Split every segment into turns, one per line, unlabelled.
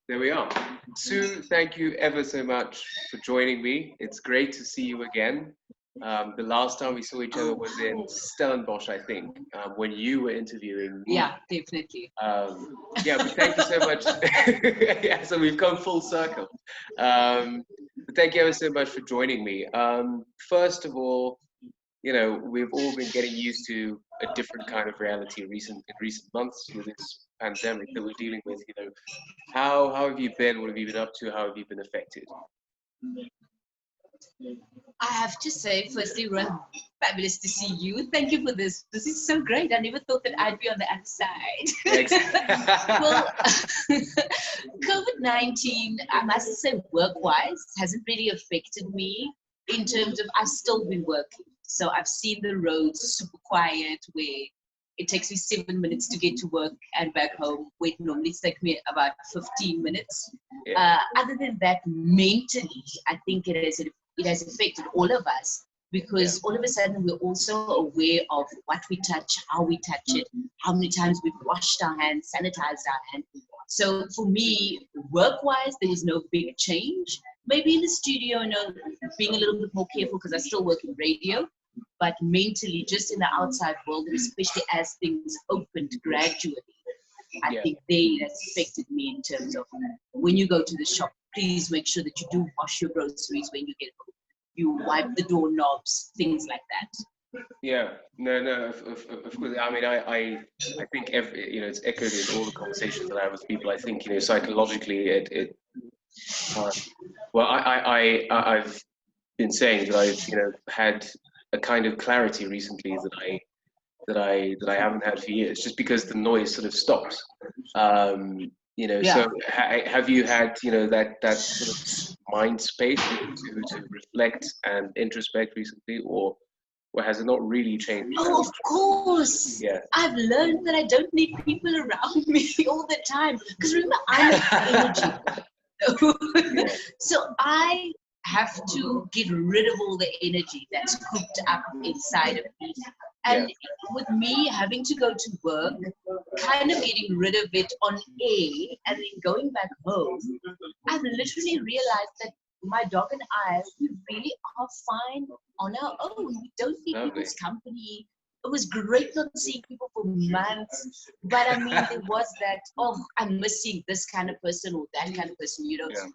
There we are. Sue, thank you ever so much for joining me. It's great to see you again. The last time we saw each other
Oh,
was in
wow.
Stellenbosch, I think, when you were interviewing me.
Yeah, definitely.
Yeah, but thank you so much. Yeah, so we've come full circle. But thank you ever so much for joining me. First of all, we've all been getting used to a different kind of reality in recent months with this pandemic that we're dealing with. How have you been? What have you been up to? How have you been affected?
I have to say, firstly, Ruan, fabulous to see you. Thank you for this. This is so great. I never thought that I'd be on the other side. Well, COVID-19, I must say, work-wise, hasn't really affected me in terms of I've still been working. So I've seen the roads super quiet where it takes me 7 minutes to get to work and back home, where it normally takes me about 15 minutes.
Yeah.
Other than that, mentally, I think it has affected all of us because all of a sudden we're also aware of what we touch, how we touch it, how many times we've washed our hands, sanitized our hands. So for me, work-wise, there was no big change. Maybe in the studio, being a little bit more careful because I still work in radio. But mentally, just in the outside world, and especially as things opened gradually, I think it has affected me in terms of when you go to the shop, please make sure that you do wash your groceries when you get home. You wipe the doorknobs, things like that.
Yeah, no, of course. I mean, I think it's echoed in all the conversations that I have with people. I think, psychologically, well, I've been saying that I've, had a kind of clarity recently that I haven't had for years, just because the noise sort of stops. So have you had that sort of mind space to reflect and introspect recently, or has it not really changed?
Oh, of course.
Yeah.
I've learned that I don't need people around me all the time. Because remember, I'm an energy. So I have to get rid of all the energy that's cooped up inside of me. And with me having to go to work, kind of getting rid of it on air and then going back home, I've literally realized that my dog and I, we really are fine on our own. We don't need people's company. It was great not seeing people for months, but I mean, there was that, I'm missing this kind of person or that kind of person,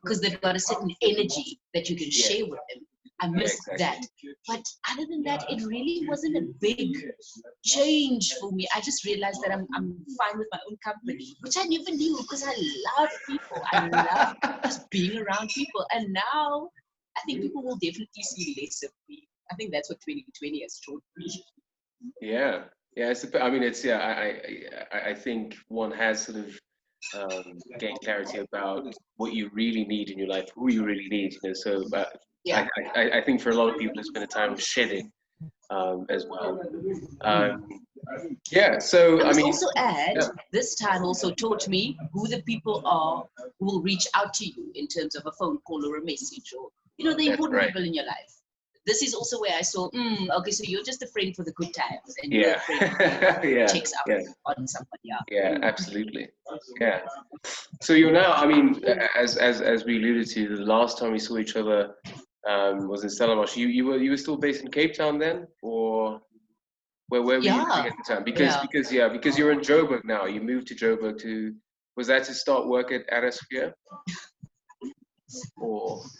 because they've got a certain energy that you can share with them. I missed that. But other than that, it really wasn't a big change for me. I just realized that I'm fine with my own company, which I never knew because I love people. I love just being around people. And now I think people will definitely see less of me. I think that's what 2020 has taught me.
Yeah. I mean, I think one has sort of gained clarity about what you really need in your life, who you really need. So I think for a lot of people, it's been a time of shedding as well. So
I must also add, this time also taught me who the people are who will reach out to you in terms of a phone call or a message, or the important people in your life. This is also where I saw, okay, so you're just a friend for the good times, and you're a friend who checks up on somebody else.
Yeah, absolutely. Yeah. So you're now, I mean, as we alluded to, the last time we saw each other was in Stellenbosch. You were still based in Cape Town then, or where were you living at the time? Because you're in Joburg now. You moved to Joburg was that to start work at Atmosphere?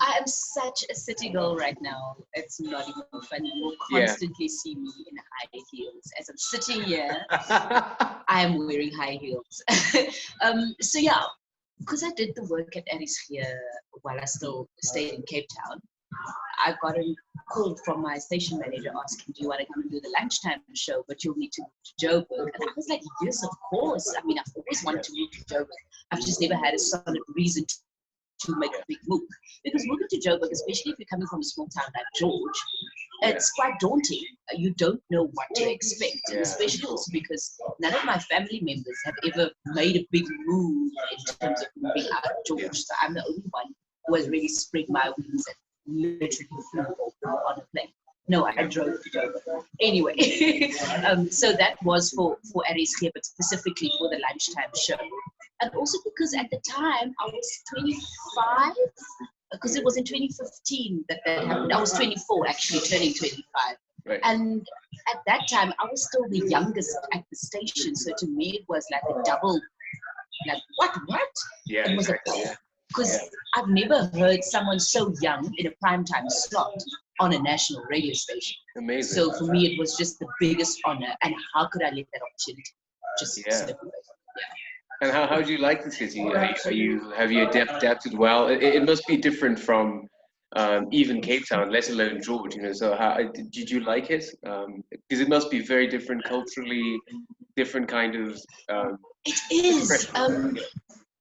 I am such a city girl right now. It's not even funny. You'll constantly see me in high heels. As I'm sitting here, I am wearing high heels. Because I did the work at Atmosphere while I still stayed in Cape Town, I got a call from my station manager asking, do you want to come and do the lunchtime show, but you'll need to move to Joburg? And I was like, yes, of course. I mean, I've always wanted to move to Joburg. I've just never had a solid reason to make a big move. Because moving to Joburg, especially if you're coming from a small town like George, it's quite daunting. You don't know what to expect, especially also because none of my family members have ever made a big move in terms of moving out of George. So I'm the only one who has really spread my wings and literally flew on a plane. No, I drove to Joburg. Anyway, so that was for Aries here, but specifically for the lunchtime show. And also because at the time I was 25, because it was in 2015 that happened. I was 24, actually turning 25.
Right.
And at that time, I was still the youngest at the station. So to me, it was like a double, like, what?
Yeah,
it was
exactly.
Because I've never heard someone so young in a primetime slot on a national radio station.
Amazing.
So for me, it was just the biggest honor. And how could I let that opportunity just slip away?
And how do you like the city? Have you adapted well? It must be different from even Cape Town, let alone George. So how did you like it? Because it must be very different culturally, different kind of.
It is.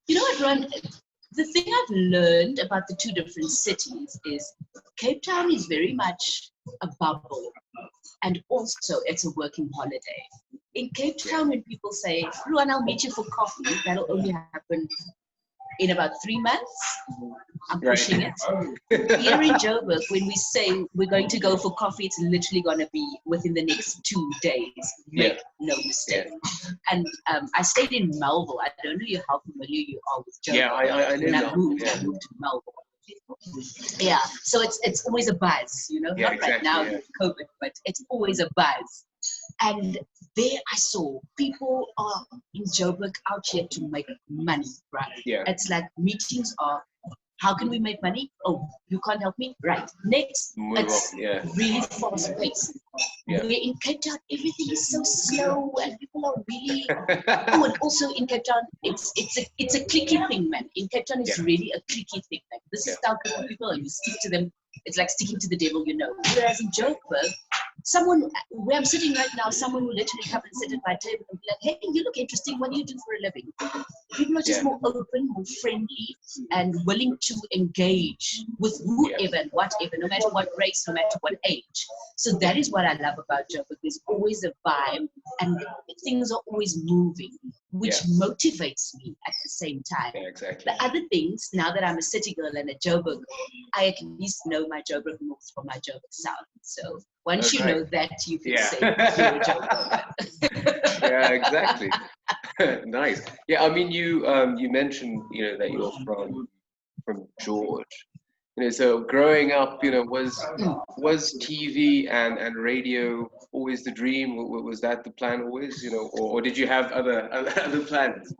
You know what, Ron? The thing I've learned about the two different cities is Cape Town is very much a bubble, and also it's a working holiday. In Cape Town, when people say, Ruan, I'll meet you for coffee, that'll only happen in about 3 months. I'm pushing it. Here in Joburg, when we say we're going to go for coffee, it's literally going to be within the next 2 days. Make no mistake. And I stayed in Melville. I don't know how familiar you are with Joburg.
Yeah, I know.
When I moved to Melville. Yeah, so it's always a buzz, not
exactly,
right now with COVID, but it's always a buzz. And there I saw people are in Joburg out here to make money, right?
Yeah.
It's like meetings are, how can we make money? Oh, you can't help me? Right. Next, it's really fast paced.
Yeah.
Where in Cape Town, everything is so slow and people are really, oh, and also in Cape Town, it's a clicky thing, man. In Cape Town, it's really a clicky thing. Like, this is how people, and you stick to them. It's like sticking to the devil, Whereas in Joburg, someone, where I'm sitting right now, someone will literally come and sit at my table and be like, hey, you look interesting. What do you do for a living? People are just more open, more friendly, and willing to engage with whoever and whatever, no matter what race, no matter what age. So that is what I love about Joburg. There's always a vibe, and things are always moving, which motivates me at the same time.
Yeah, exactly.
The other things, now that I'm a city girl and a Joburg, I at least know my Joburg North from my Joburg South. So once you know that, you can say you're a Joburg.
Yeah, exactly. Nice. Yeah, I mean, you mentioned that you're from George. So growing up, was TV and radio always the dream? Was that the plan always? Or did you have other plans?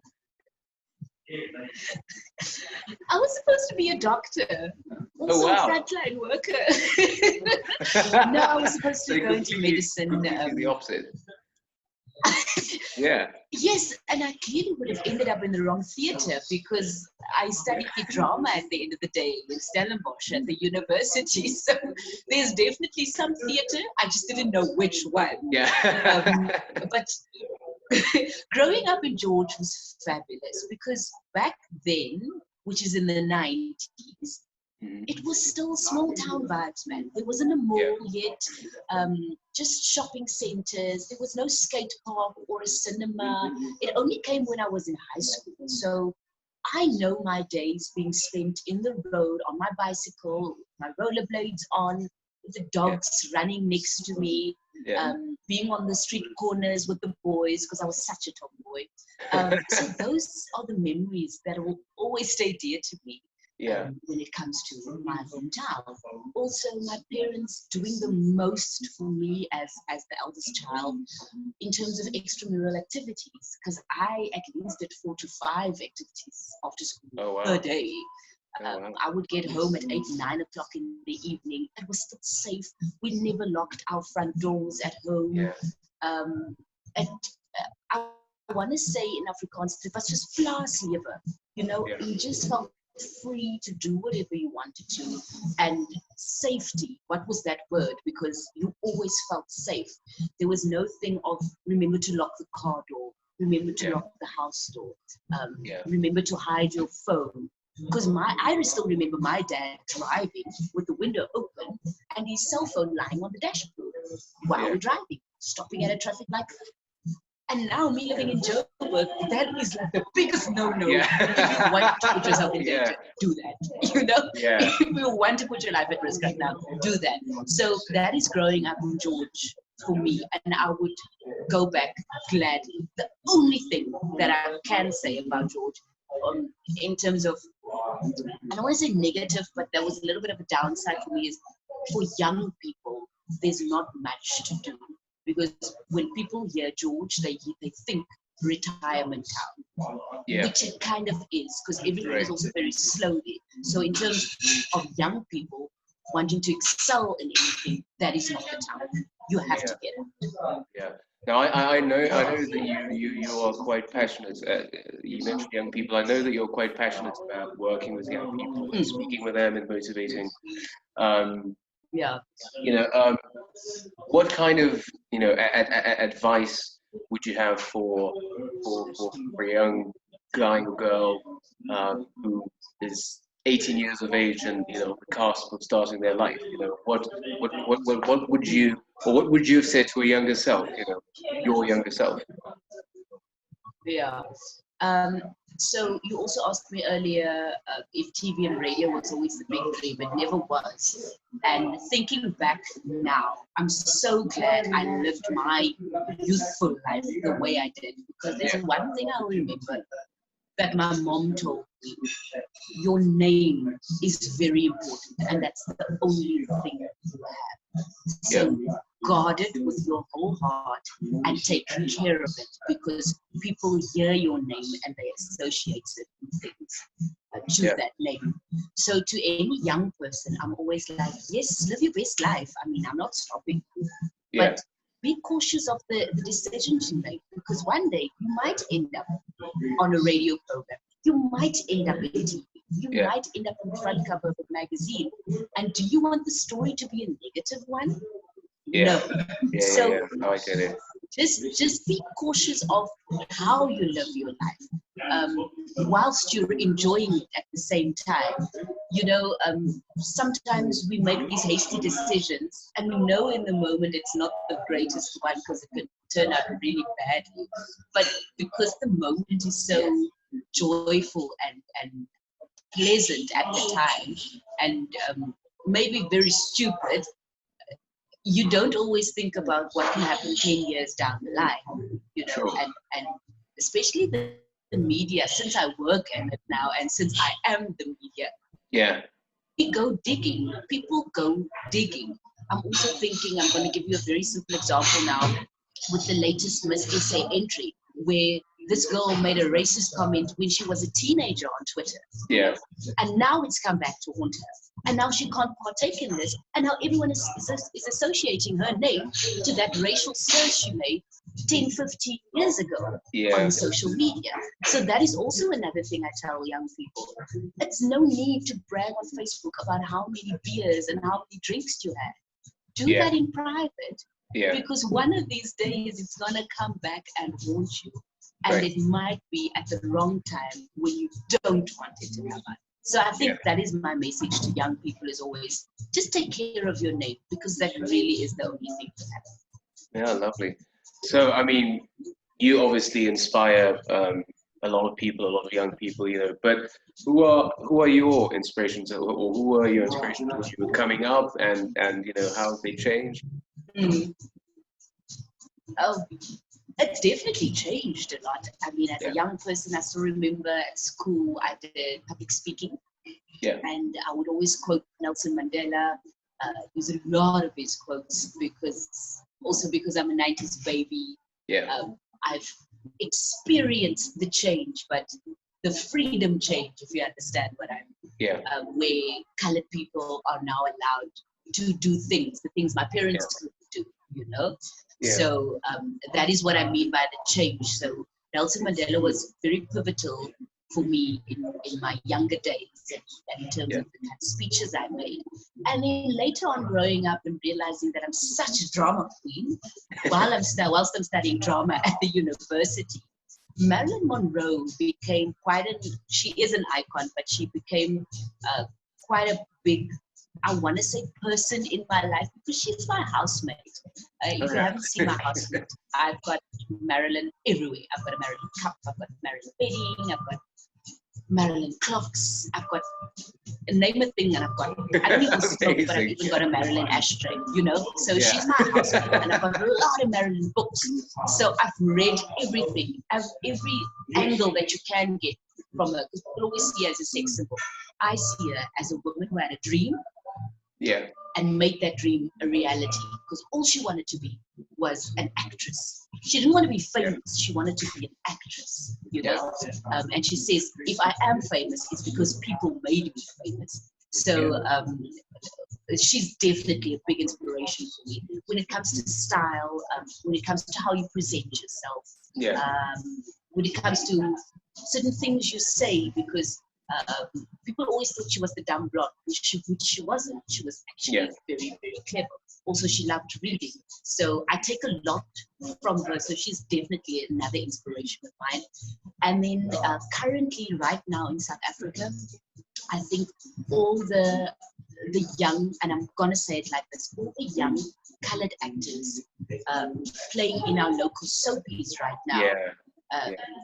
I was supposed to be a doctor, also a frontline worker. No, I was supposed to go into medicine.
The opposite. Yeah.
Yes, and I clearly would have ended up in the wrong theatre because I studied drama at the end of the day in Stellenbosch at the university. So there's definitely some theatre. I just didn't know which one.
Yeah.
But growing up in George was fabulous because back then, which is in the 90s, it was still small town vibes, man. There wasn't a mall yet, just shopping centers. There was no skate park or a cinema. It only came when I was in high school. So I know my days being spent in the road on my bicycle, my rollerblades on, with the dogs running next to me, being on the street corners with the boys, because I was such a tomboy. So those are the memories that will always stay dear to me. When it comes to my hometown. Also, my parents doing the most for me as the eldest child in terms of extramural activities, because I at least did 4 to 5 activities after school per day. I would get home at 8, 9 o'clock in the evening. It was still safe. We never locked our front doors at home. I want to say in Afrikaans, it was just plaas lewe. You just felt free to do whatever you wanted to. And safety, what was that word? Because you always felt safe. There was no thing of remember to lock the car door, remember to lock the house door, remember to hide your phone. Because I still remember my dad driving with the window open and his cell phone lying on the dashboard while we're driving, stopping at a traffic light. And now me living in Joburg, that is like the biggest no-no. If you want to put yourself in danger, do that. If you want to put your life at risk right now, do that. So that is growing up in George. for me, and I would go back gladly. The only thing that I can say about George, in terms of, I don't want to say negative, but there was a little bit of a downside for me, is for young people, there's not much to do. Because when people hear George, they think retirement town, which it kind of is, because everything is also very slowly. So in terms of young people wanting to excel in anything, that is not the time. You have to get it.
Yeah. Now I know that you are quite passionate. You mentioned young people. I know that you're quite passionate about working with young people, and speaking with them and motivating. What kind of advice would you have for a young guy or girl who is 18 years of age and on the cusp of starting their life? What would you, or what would you have said to a younger self? Your younger self.
Yeah. So you also asked me earlier if TV and radio was always the big dream. It never was. And thinking back now, I'm so glad I lived my youthful life the way I did. Because there's one thing I remember that my mom told me: your name is very important, and that's the only thing you have. So guard it with your whole heart and take care of it, because people hear your name and they associate certain things to that name. So to any young person, I'm always like, yes, live your best life. I mean, I'm not stopping, but be cautious of the decisions you make, because one day you might end up on a radio program. You might end up in TV. You might end up on the front cover of a magazine. And do you want the story to be a negative one? No.
No, I get it.
Just be cautious of how you live your life, whilst you're enjoying it at the same time. Sometimes we make these hasty decisions, and we know in the moment it's not the greatest one, because it could turn out really badly. But because the moment is so joyful and pleasant at the time, and maybe very stupid, you don't always think about what can happen 10 years down the line, and especially the media, since I work in it now, and since I am the media, we go digging. People go digging. I'm also thinking, I'm going to give you a very simple example now with the latest Miss SA entry, where this girl made a racist comment when she was a teenager on Twitter. And now it's come back to haunt her. And now she can't partake in this. And now everyone is associating her name to that racial slur she made 10, 15 years ago on social media. So that is also another thing I tell young people. It's no need to brag on Facebook about how many beers and how many drinks you had. Do that in private. Because one of these days it's going to come back and haunt you. And it might be at the wrong time when you don't want it to come out. So I think that is my message to young people, is always just take care of your name, because that really is the only thing to happen.
Yeah, lovely. So, I mean, you obviously inspire a lot of people, a lot of young people, but who are your inspirations, or who are your inspirations when you were coming up, and how have they changed?
Oh, it's definitely changed a lot. I mean, as a young person, I still remember at school I did public speaking, and I would always quote Nelson Mandela, use a lot of his quotes, because I'm a 90s baby. I've experienced the change, but the freedom change, if you understand what I mean, where colored people are now allowed to do things, the things my parents couldn't do, So that is what I mean by the change. So Nelson Mandela was very pivotal for me in my younger days, and in terms of the kind of speeches I made. And then later on, growing up and realizing that I'm such a drama queen, whilst I'm studying drama at the university, Marilyn Monroe became she is an icon, but she became quite a big, I want to say, person in my life, because she's my housemate. If you haven't seen my housemate, I've got Marilyn everywhere. I've got a Marilyn cup, I've got Marilyn bedding, I've got Marilyn clocks, I've got name a thing and I've got it. I don't even smoke, but I've even got a Marilyn ashtray, you know? So she's my housemate, and I've got a lot of Marilyn books. So I've read everything, every angle that you can get from her, because people always see her as a sex symbol. I see her as a woman who had a dream and made that dream a reality, because all she wanted to be was an actress. She didn't want to be famous, she wanted to be an actress, you know? And she says, if I am famous, it's because people made me famous. So she's definitely a big inspiration for me when it comes to style, when it comes to how you present yourself, when it comes to certain things you say, because people always thought she was the dumb blonde, which she wasn't. She was actually very, very clever. Also, she loved reading. So I take a lot from her. So she's definitely another inspiration of mine. And then currently, right now in South Africa, I think all the young, and I'm going to say it like this, all the young colored actors playing in our local soapies right now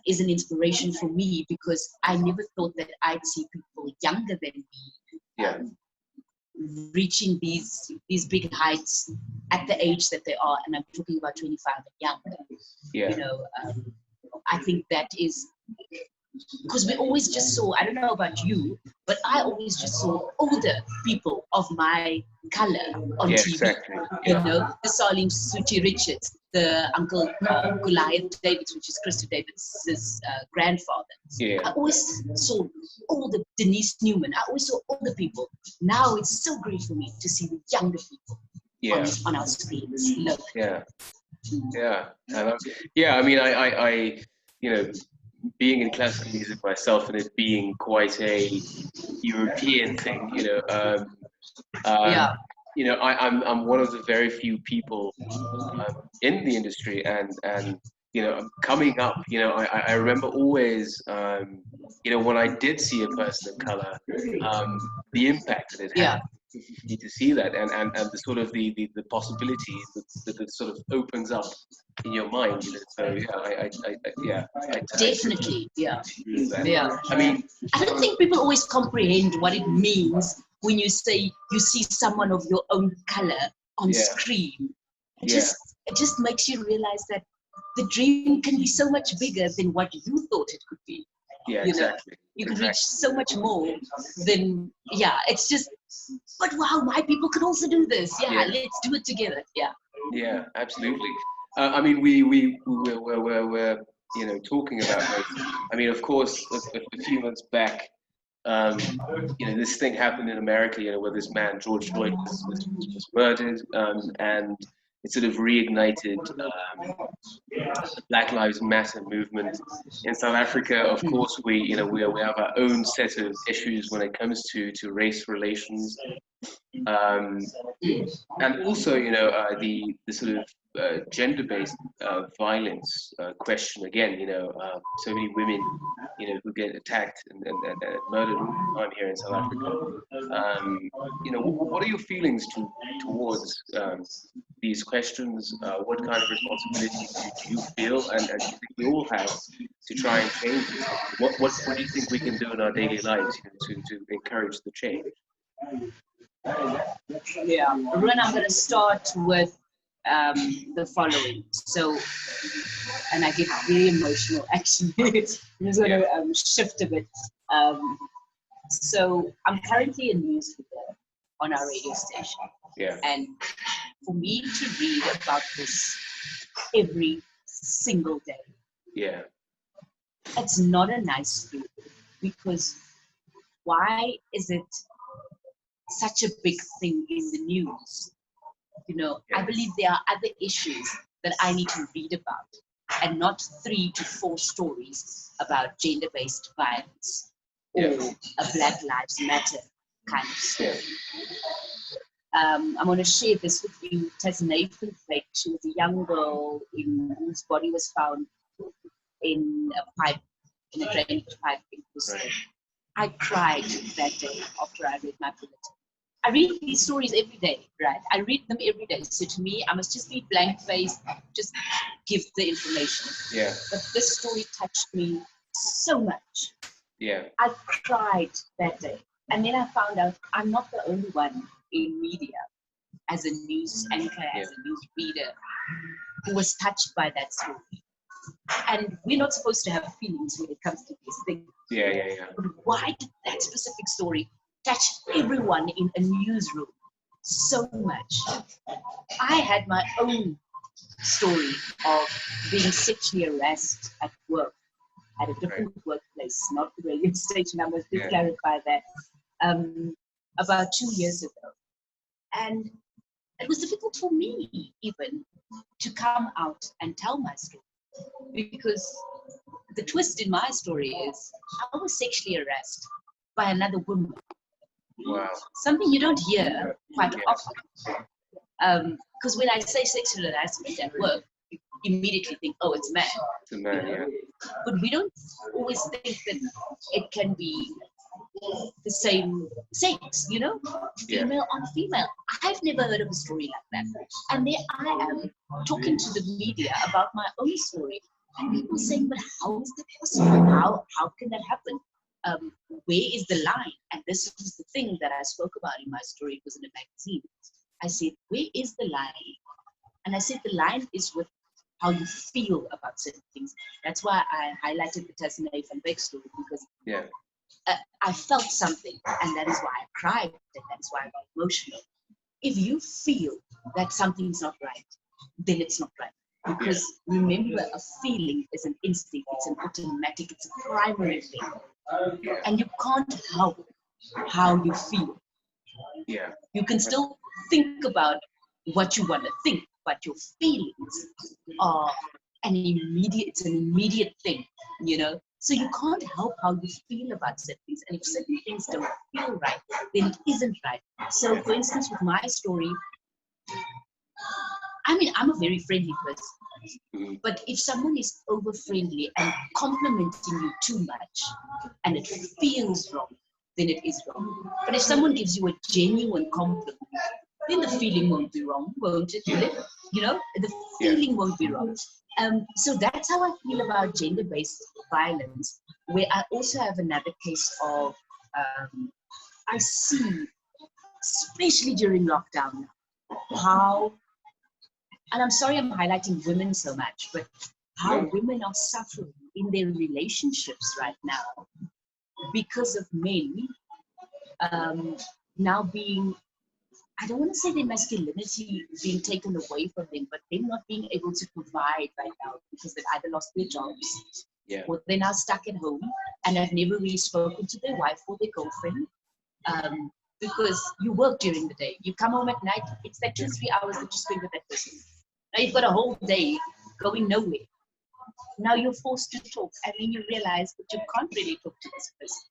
is an inspiration for me, because I never thought that I'd see people younger than me reaching these big heights at the age that they are, and I'm talking about 25 and younger. You know, I think that is because we always just saw, I don't know about you, but I always just saw older people of my color on TV.
Exactly.
You know, the Salim Suti Richards, the Uncle Goliath Davids, which is Christo Davids' grandfather. I always saw all the Denise Newman. I always saw older people. Now it's so great for me to see the younger people on our screens. Look.
I mean, I you know, being in classical music myself and it being quite a European thing, you know, you know, I'm one of the very few people in the industry, and you know, coming up, you know, I remember always, you know, when I did see a person of color, the impact that it had. You to see that, and the sort of the possibilities that it sort of opens up in your mind, you know. So I
definitely,
I mean,
I don't think people always comprehend what it means when you say you see someone of your own color on screen. It just makes you realize that the dream can be so much bigger than what you thought it could be. You know, you can reach so much more than, it's just, but wow, my people can also do this. Let's do it together.
Yeah, absolutely. I mean, we're you know, talking about this. I mean, of course, a few months back, you know, this thing happened in America, you know, where this man, George Floyd, was murdered, and it sort of reignited the Black Lives Matter movement in South Africa. Of course, we have our own set of issues when it comes to race relations, and also, you know, the sort of gender-based violence question again. You know, so many women, you know, who get attacked and murdered all the time here in South Africa. You know, what are your feelings towards these questions? What kind of responsibility do you feel, and do you think we all have to try and change this? What do you think we can do in our daily lives, you know, to encourage the change?
Ruan, I'm going to start with the following. So, and I get very emotional actually. I'm just going to shift a bit. So I'm currently a news reader on our radio station. And for me to read about this every single day, it's not a nice feeling, because why is it such a big thing in the news? You know, I believe there are other issues that I need to read about, and not 3 to 4 stories about gender-based violence or a Black Lives Matter kind of story. I'm going to share this with you. Tsena, she was a young girl whose body was found in a pipe, in a drainage pipe in Worcester. I cried that day after I read my bulletin. I read these stories every day, right? I read them every day. So to me, I must just be blank-faced, just give the information. But this story touched me so much. I cried that day. And then I found out I'm not the only one in media, as a news anchor, as a news reader, who was touched by that story. And we're not supposed to have feelings when it comes to these things. But why did that specific story touch everyone in a newsroom so much? I had my own story of being sexually harassed at work, at a different workplace, not the radio station. I must just clarify that. About 2 years ago. And it was difficult for me even to come out and tell my story, because the twist in my story is I was sexually harassed by another woman.
Wow.
Something you don't hear quite often. Because when I say sexual harassment at work, you immediately think, oh, it's a man.
It's a man, yeah.
But we don't always think that it can be the same sex, female on female. I've never heard of a story like that. And there I am talking to the media about my own story, and people saying, but how is that possible? How can that happen? Where is the line? And this was the thing that I spoke about in my story. It was in a magazine. I said, where is the line? And I said, the line is with how you feel about certain things. That's why I highlighted the Tsena story, because I felt something, and that is why I cried, and that is why I got emotional. If you feel that something's not right, then it's not right. Because remember, a feeling is an instinct, it's an automatic, it's a primary thing. And you can't help how you feel. You can still think about what you want to think, but your feelings are it's an immediate thing, So you can't help how you feel about certain things. And if certain things don't feel right, then it isn't right. So for instance, with my story, I'm a very friendly person. But if someone is over friendly and complimenting you too much and it feels wrong, then it is wrong. But if someone gives you a genuine compliment, then the feeling won't be wrong, won't it? The feeling won't be wrong. So that's how I feel about gender-based violence, where I also have another case of, I see, especially during lockdown, how, and I'm sorry I'm highlighting women so much, but how women are suffering in their relationships right now because of men now being, I don't want to say their masculinity being taken away from them, but them not being able to provide right now because they've either lost their jobs or they're now stuck at home and have never really spoken to their wife or their girlfriend, because you work during the day. You come home at night, it's that 2-3 hours that you spend with that person. Now you've got a whole day going nowhere. Now you're forced to talk, and then you realize that you can't really talk to this person.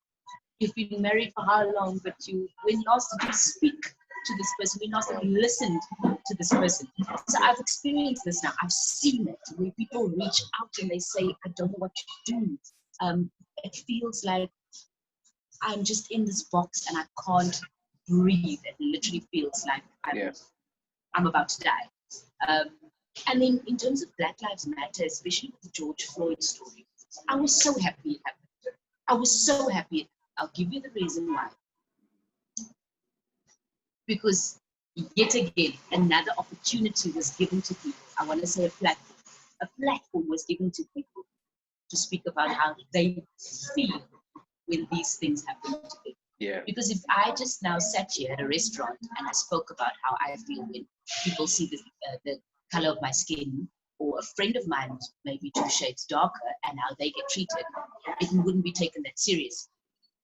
You've been married for how long, but when last did you speak to this person? When last have you listened to this person? So I've experienced this now. I've seen it, where people reach out and they say, I don't know what to do. It feels like I'm just in this box and I can't breathe. It literally feels like I'm about to die. And then in terms of Black Lives Matter, especially with the George Floyd story, I was so happy it happened. I was so happy. I'll give you the reason why. Because yet again, another opportunity was given to people. I want to say a platform. A platform was given to people to speak about how they feel when these things happen to them. Because if I just now sat here at a restaurant and I spoke about how I feel when people see the color of my skin, or a friend of mine maybe 2 shades darker and how they get treated, it wouldn't be taken that seriously.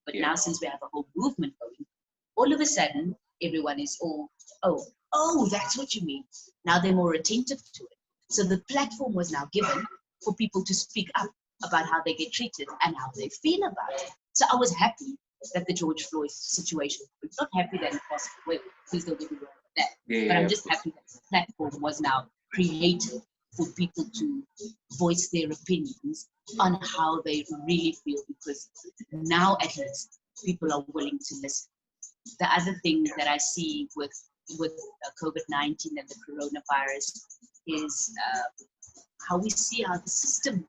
But now, since we have a whole movement going, all of a sudden, everyone is all, oh, that's what you mean. Now they're more attentive to it. So the platform was now given for people to speak up about how they get treated and how they feel about it. So I was happy that the George Floyd situation, I'm not happy that it passed away. Please don't get me wrong with that. But I'm just happy that the platform was now created for people to voice their opinions on how they really feel, because now at least people are willing to listen. The other thing that I see with COVID-19 and the coronavirus is how we see how the system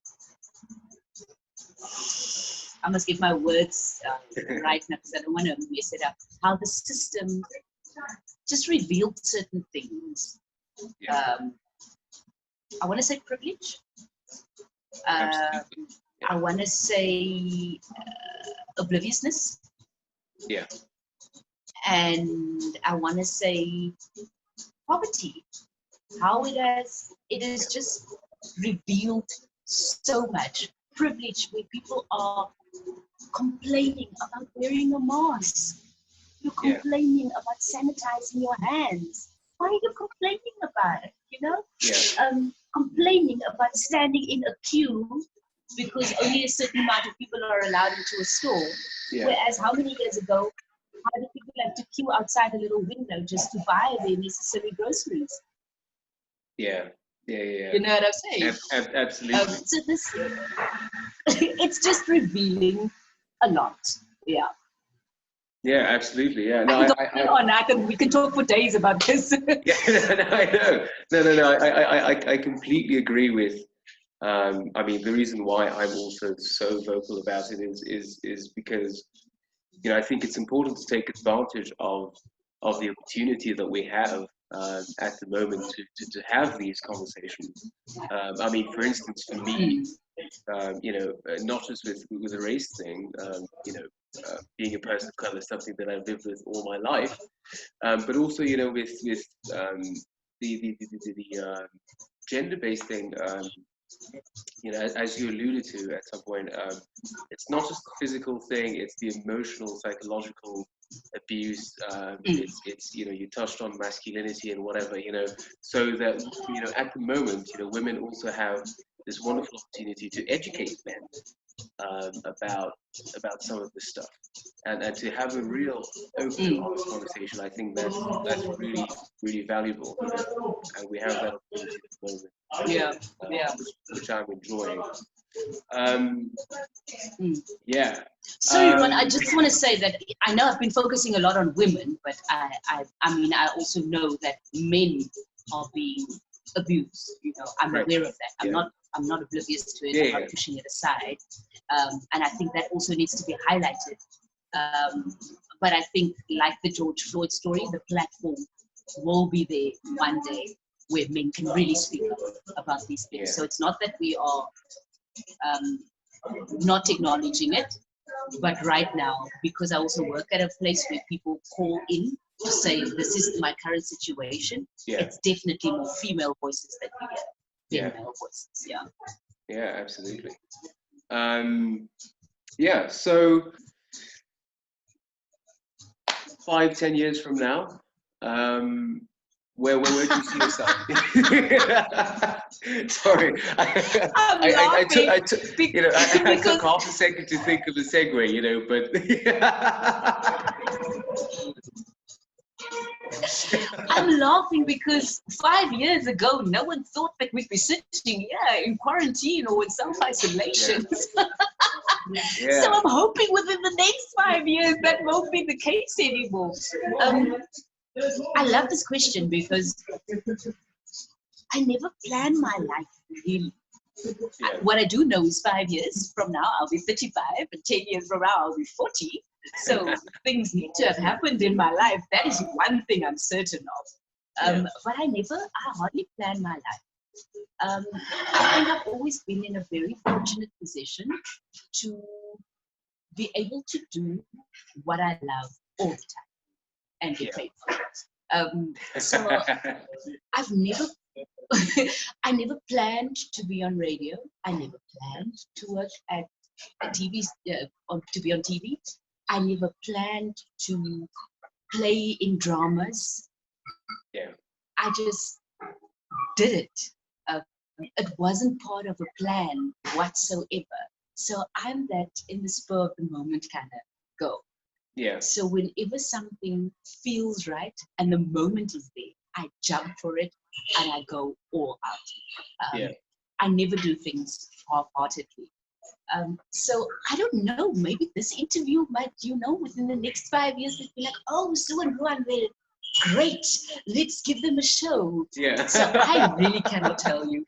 I must get my words right now because I don't want to mess it up. How the system just revealed certain things.
Yeah.
I want to say privilege.
Absolutely. Yeah.
I want to say obliviousness.
Yeah.
And I want to say poverty. How it is just revealed so much privilege where people are complaining about wearing a mask. You're complaining about sanitizing your hands. Why are you complaining about it? You know?
Yeah.
Complaining about standing in a queue because only a certain amount of people are allowed into a store.
Yeah.
Whereas how many years ago, how did people have to queue outside a little window just to buy their necessary groceries?
Yeah.
You know what I'm saying?
Absolutely.
So this, it's just revealing a lot. Yeah.
Yeah, absolutely. Yeah. No,
we can talk for days about this.
Yeah, I know. No. I completely agree with. I mean, the reason why I'm also so vocal about it is because, you know, I think it's important to take advantage of the opportunity that we have at the moment to have these conversations. I mean, for instance, for me, you know, not just with the race thing, you know, being a person of color is something that I've lived with all my life, but also, you know, with the gender-based thing. You know, as you alluded to at some point, it's not just a physical thing; it's the emotional, psychological abuse. It's you know, you touched on masculinity and whatever, you know, so that, you know, at the moment, you know, women also have this wonderful opportunity to educate men about some of this stuff, and to have a real open and honest conversation. I think that's really valuable, you know, and we have that opportunity at the moment. Which I'm enjoying. Yeah.
Sorry, Ruan, I just want to say that I know I've been focusing a lot on women, but I mean, I also know that men are being abused. You know, I'm aware of that. I'm not oblivious to it. I'm not pushing it aside, and I think that also needs to be highlighted. But I think, like the George Floyd story, the platform will be there one day where men can really speak about these things. So it's not that we are not acknowledging it, but right now, because I also work at a place where people call in to say, this is my current situation, it's definitely more female voices that we hear than male voices.
Yeah, absolutely. Yeah, so 5-10 years from now, where do you see yourself? Sorry, I took you know, I took half a second to think of a segue, you know, but
I'm laughing because 5 years ago, no one thought that we'd be sitting here in quarantine or in self-isolation. So I'm hoping within the next 5 years that won't be the case anymore. I love this question because I never plan my life really. What I do know is 5 years from now I'll be 35, and 10 years from now I'll be 40. So things need to have happened in my life. That is one thing I'm certain of. But I hardly plan my life. I think I've always been in a very fortunate position to be able to do what I love all the time and get paid for it. So I've never I never planned to be on radio. I never planned to work at TV, to be on TV. I never planned to play in dramas. I just did it. It wasn't part of a plan whatsoever. So I'm that in the spur of the moment kind of go. So whenever something feels right and the moment is there, I jump for it and I go all out. I never do things half-heartedly. So I don't know, maybe this interview might, you know, within the next 5 years, they'd be like, oh, Sue and Ruan, they're great. Let's give them a show. So I really cannot tell you.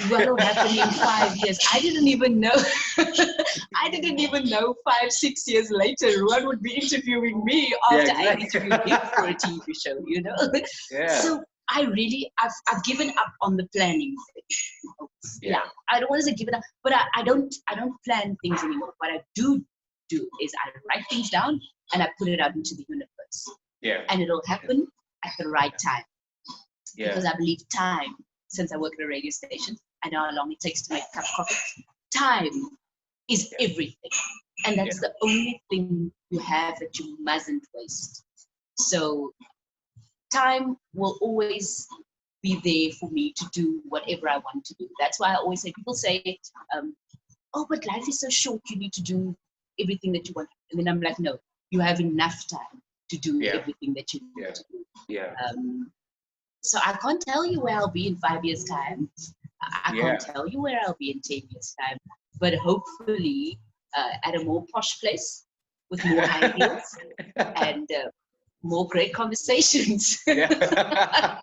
what will happen in 5 years? I didn't even know. I didn't even know 5, 6 years later, Ruan would be interviewing me after I interviewed him for a TV show, you know?
Yeah.
So I've given up on the planning thing. Yeah. I don't want to say given up, but I don't plan things anymore. What I do is I write things down and I put it out into the universe.
Yeah.
And it'll happen at the right time.
Yeah.
Because I believe time, since I work at a radio station, I know how long it takes to make a cup of coffee. Time is everything. And that's the only thing you have that you mustn't waste. So time will always be there for me to do whatever I want to do. That's why I always say, people say, oh, but life is so short, you need to do everything that you want. And then I'm like, no, you have enough time to do everything that you need to do.
Yeah.
So I can't tell you where I'll be in 5 years' time. I can't tell you where I'll be in 10 years' time. But hopefully at a more posh place with more high heels and more great conversations.
Yeah,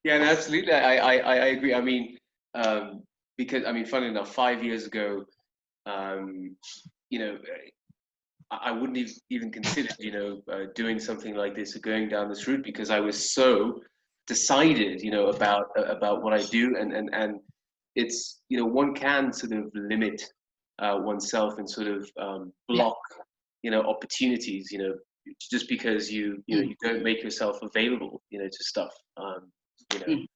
no, absolutely. I agree. I mean, because, I mean, funny enough, 5 years ago, you know, I wouldn't have even considered, you know, doing something like this or going down this route, because I was so decided, you know, about what I do, and it's, you know, one can sort of limit oneself and sort of block, you know, opportunities, you know, just because you don't make yourself available, you know, to stuff, you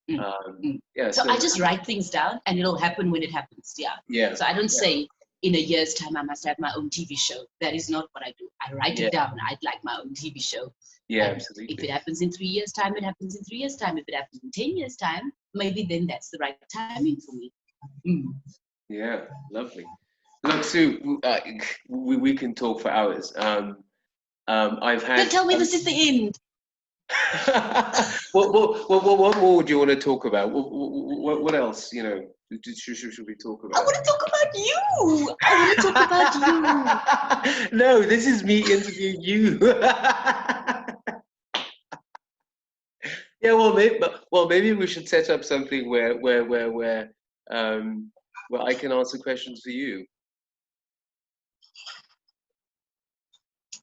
know.
So I just write things down and it'll happen when it happens. So I don't say in a year's time I must have my own TV show. That is not what I do. I write it down. I'd like my own TV show.
Absolutely.
If it happens in 3 years' time, it happens in 3 years' time. If it happens in 10 years' time, maybe then that's the right timing for me.
Yeah, lovely. Look, Sue, we can talk for hours. I've had.
Don't tell me this is the end.
What more would you want to talk about? What else, you know, should we talk about?
I want to talk about you. I want to talk about you.
No, this is me interviewing you. Yeah, well, maybe we should set up something where I can answer questions for you.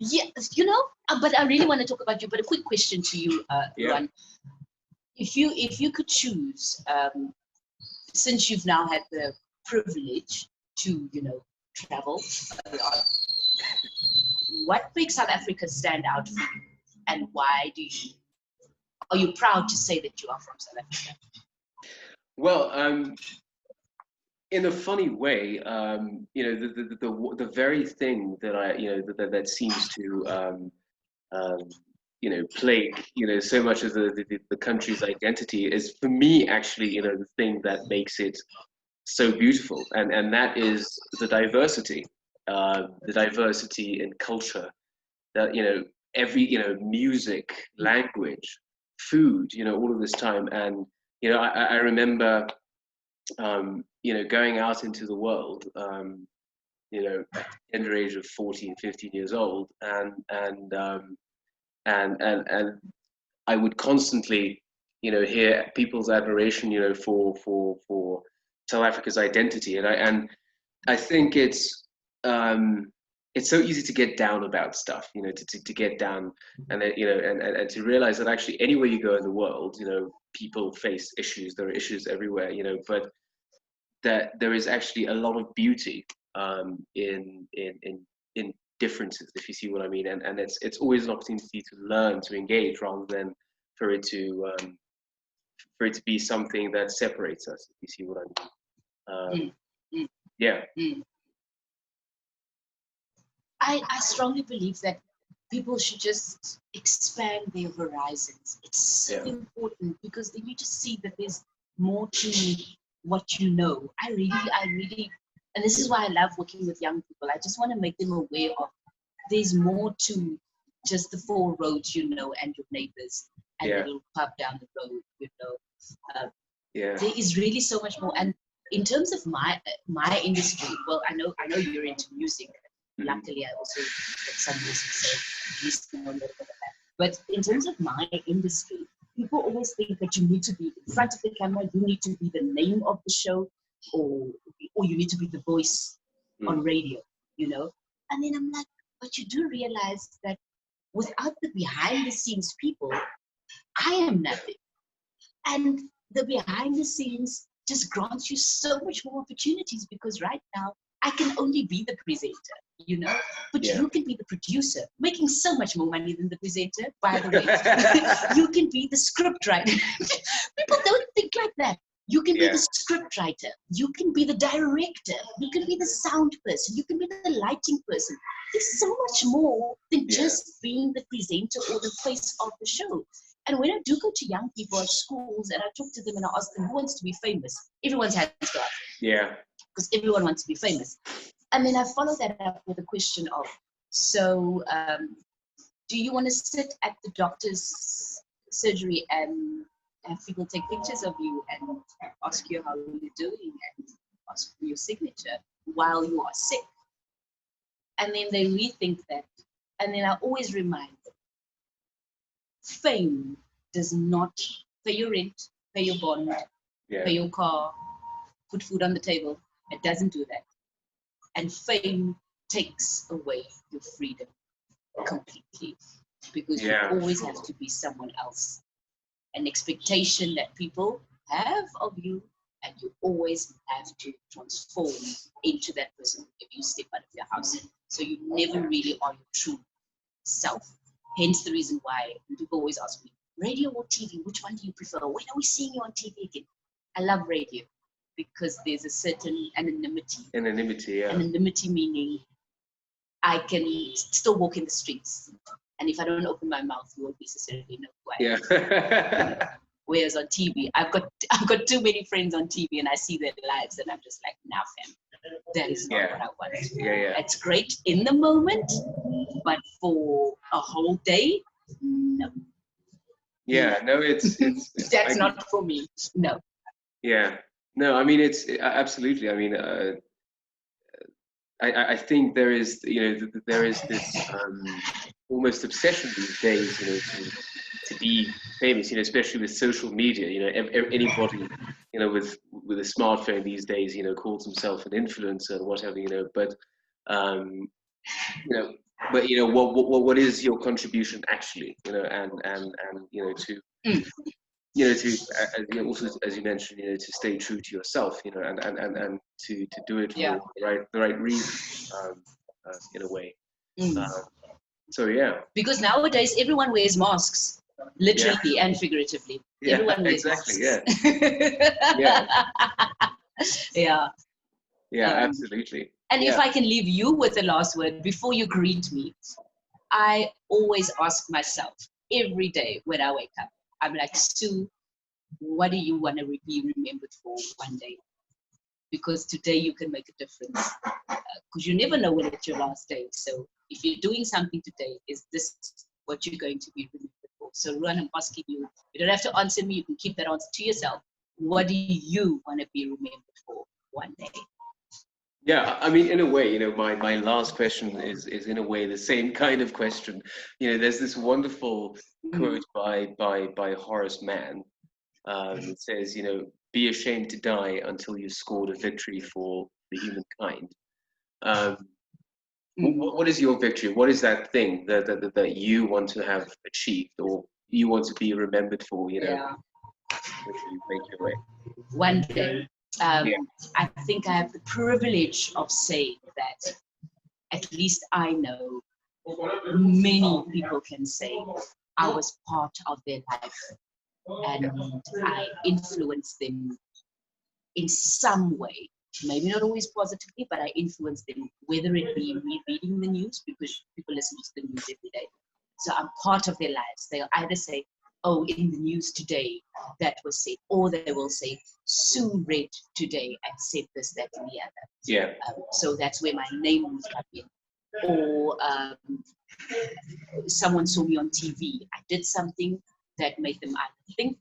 Yeah, you know, but I really want to talk about you. But a quick question to you, Ruan. If you could choose, since you've now had the privilege to, you know, travel a lot, what makes South Africa stand out for you, and why are you proud to say that you are from South Africa?
Well, in a funny way, you know, the very thing that that seems to you know, plague, you know, so much of the country's identity is, for me, actually, you know, the thing that makes it so beautiful, and that is the diversity in culture, that, you know, every, you know, music, language, food, you know, all of this time. And, you know, I remember, you know, going out into the world, you know, at the tender age of 14, 15 years old, and I would constantly, you know, hear people's admiration, you know, for South Africa's identity, and I think it's so easy to get down about stuff, you know, to get down, and you know, and to realize that actually anywhere you go in the world, you know, people face issues. There are issues everywhere, you know, but that there is actually a lot of beauty in differences, if you see what I mean, and it's always an opportunity to learn, to engage, rather than for it to be something that separates us, if you see what I mean. Yeah.
I strongly believe that people should just expand their horizons. It's so important, because then you just see that there's more to what you know. I really, and this is why I love working with young people. I just want to make them aware of there's more to just the 4 roads, you know, and your neighbors, and the little pub down the road, you know. There is really so much more. And in terms of my industry, well, I know you're into music. Luckily, I also get some music, so at least know a little bit of that. But in terms of my industry, people always think that you need to be in front of the camera, you need to be the name of the show, or you need to be the voice on radio, you know? And then I'm like, but you do realize that without the behind the scenes people, I am nothing. And the behind the scenes just grants you so much more opportunities, because right now I can only be the presenter, you know, but you can be the producer, making so much more money than the presenter, by the way. You can be the script writer. People don't think like that. You can be the script writer. You can be the director. You can be the sound person. You can be the lighting person. There's so much more than just being the presenter or the face of the show. And when I do go to young people at schools and I talk to them and I ask them who wants to be famous, everyone's hands go up.
Yeah.
Because everyone wants to be famous. And then I follow that up with a question of, so do you want to sit at the doctor's surgery and have people take pictures of you and ask you how you're doing and ask for your signature while you are sick? And then they rethink that. And then I always remind them, fame does not pay your rent, pay your bond, pay your car, put food on the table. It doesn't do that. And fame takes away your freedom completely, because you always have to be someone else. An expectation that people have of you, and you always have to transform into that person if you step out of your house. So you never really are your true self. Hence the reason why people always ask me, radio or TV, which one do you prefer? When are we seeing you on TV again? I love radio because there's a certain anonymity. Anonymity meaning I can still walk in the streets, and if I don't open my mouth, you won't necessarily know who I am. Whereas on TV, I've got too many friends on TV, and I see their lives, and I'm just like, nah, fam, that is not what I want. It's great in the moment, but for a whole day, no.
It's
that's not for me. No.
No, I mean, it's absolutely. I mean, I think there is, there is this almost obsession these days, to be famous, especially with social media. Anybody, with a smartphone these days, calls himself an influencer or whatever, But, what is your contribution actually, and to also, as you mentioned, to stay true to yourself, and to do it for the right reason, in a way.
Because nowadays everyone wears masks, literally and figuratively. Everyone wears masks.
Absolutely.
And if I can leave you with the last word before you greet me, I always ask myself every day when I wake up, I'm like, Sue, what do you want to be remembered for one day? Because today you can make a difference. Because you never know when it's your last day. So if you're doing something today, is this what you're going to be remembered for? So Ruan, I'm asking you, you don't have to answer me, you can keep that answer to yourself. What do you want to be remembered for one day?
Yeah, I mean, in a way, my last question is in a way the same kind of question. There's this wonderful quote by Horace Mann. It says, be ashamed to die until you scored a victory for the humankind. What is your victory? What is that thing that you want to have achieved, or you want to be remembered for? If you make your way.
One day. I think I have the privilege of saying that at least I know many people can say I was part of their life and I influenced them in some way. Maybe not always positively, but I influenced them, whether it be me reading the news, because people listen to the news every day. So I'm part of their lives. They'll either say, oh, in the news today, that was said, or they will say, Sue read today and said this, that, and the other. So that's where my name will come in. Or someone saw me on TV. I did something that made them either think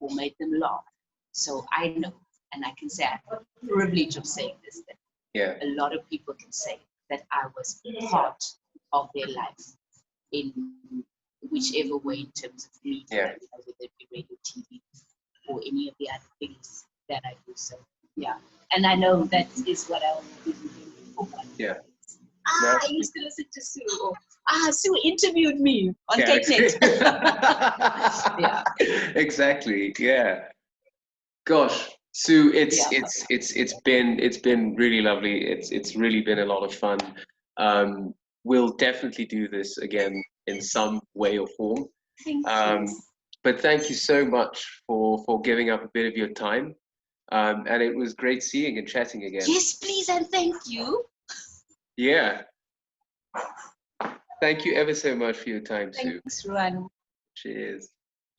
or made them laugh. So I know, and I can say I have the privilege of saying this, that a lot of people can say that I was part of their life in whichever way in terms of media,
Yeah.
whether it be radio, TV, or any of the other things that I do. So yeah, and I know that is what I will be doing for one.
Yeah.
I used to listen to Sue. Or, Sue interviewed me on
Yeah,
CakeNet. Yeah.
Exactly. Yeah. Gosh, Sue, it's been really lovely. It's really been a lot of fun. We'll definitely do this again in some way or form.
Thank you.
But thank you so much for giving up a bit of your time. And it was great seeing and chatting again.
Yes, please, and thank you.
Yeah. Thank you ever so much for your time, Sue.
Thanks, Ruan.
Cheers.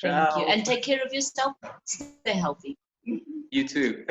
Thank
Ciao.
you. And take care of yourself. Stay healthy.
You too.